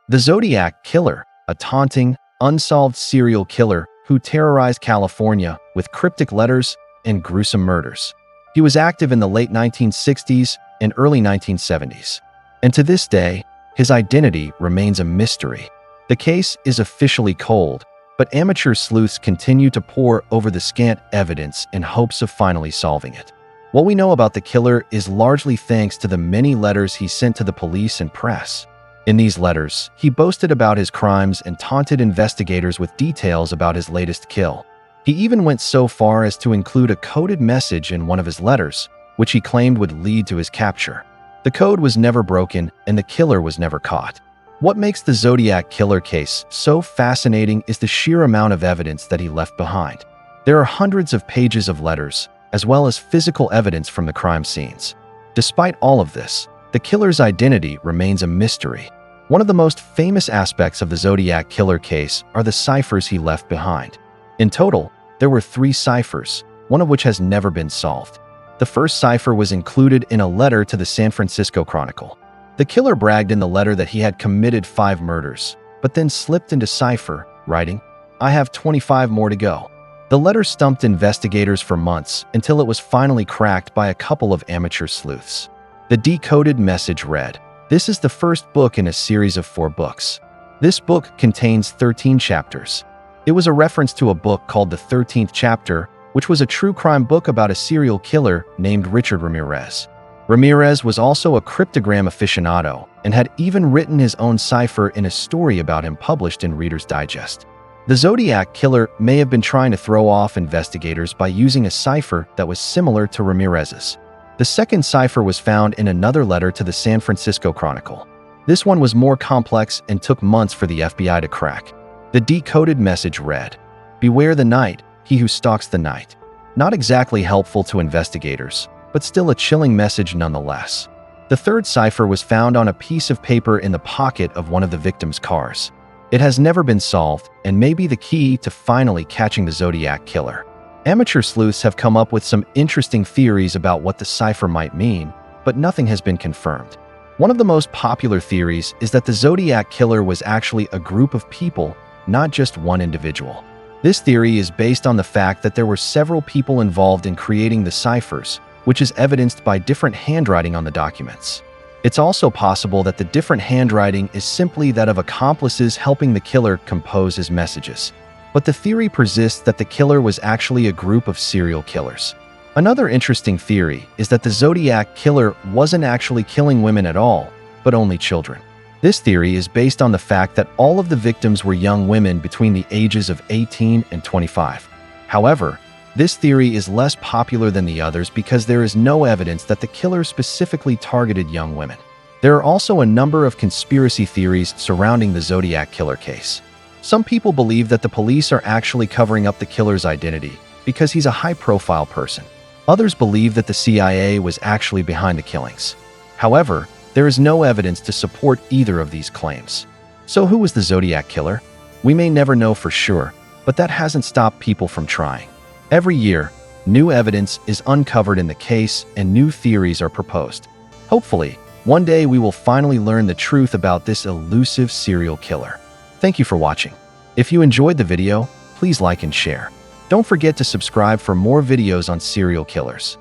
The Zodiac Killer, a taunting, unsolved serial killer who terrorized California with cryptic letters and gruesome murders. He was active in the late 1960s and early 1970s, and to this day, his identity remains a mystery. The case is officially cold, but amateur sleuths continue to pore over the scant evidence in hopes of finally solving it. What we know about the killer is largely thanks to the many letters he sent to the police and press. In these letters, he boasted about his crimes and taunted investigators with details about his latest kill. He even went so far as to include a coded message in one of his letters, which he claimed would lead to his capture. The code was never broken, and the killer was never caught. What makes the Zodiac Killer case so fascinating is the sheer amount of evidence that he left behind. There are hundreds of pages of letters, as well as physical evidence from the crime scenes. Despite all of this, the killer's identity remains a mystery. One of the most famous aspects of the Zodiac Killer case are the ciphers he left behind. In total, there were 3 ciphers, one of which has never been solved. The first cipher was included in a letter to the San Francisco Chronicle. The killer bragged in the letter that he had committed 5 murders, but then slipped into cipher, writing, "I have 25 more to go." The letter stumped investigators for months until it was finally cracked by a couple of amateur sleuths. The decoded message read, "This is the first book in a series of 4 books. This book contains 13 chapters." It was a reference to a book called The 13th Chapter, which was a true crime book about a serial killer named Richard Ramirez. Ramirez was also a cryptogram aficionado and had even written his own cipher in a story about him published in Reader's Digest. The Zodiac Killer may have been trying to throw off investigators by using a cipher that was similar to Ramirez's. The second cipher was found in another letter to the San Francisco Chronicle. This one was more complex and took months for the FBI to crack. The decoded message read, "Beware the night, he who stalks the night." Not exactly helpful to investigators, but still a chilling message nonetheless. The third cipher was found on a piece of paper in the pocket of one of the victim's cars. It has never been solved and may be the key to finally catching the Zodiac Killer. Amateur sleuths have come up with some interesting theories about what the cipher might mean, but nothing has been confirmed. One of the most popular theories is that the Zodiac Killer was actually a group of people, not just one individual. This theory is based on the fact that there were several people involved in creating the ciphers, which is evidenced by different handwriting on the documents. It's also possible that the different handwriting is simply that of accomplices helping the killer compose his messages. But the theory persists that the killer was actually a group of serial killers. Another interesting theory is that the Zodiac Killer wasn't actually killing women at all, but only children. This theory is based on the fact that all of the victims were young women between the ages of 18 and 25. However, this theory is less popular than the others because there is no evidence that the killer specifically targeted young women. There are also a number of conspiracy theories surrounding the Zodiac Killer case. Some people believe that the police are actually covering up the killer's identity because he's a high-profile person. Others believe that the CIA was actually behind the killings. However, there is no evidence to support either of these claims. So who was the Zodiac Killer? We may never know for sure, but that hasn't stopped people from trying. Every year, new evidence is uncovered in the case and new theories are proposed. Hopefully, one day we will finally learn the truth about this elusive serial killer. Thank you for watching. If you enjoyed the video, please like and share. Don't forget to subscribe for more videos on serial killers.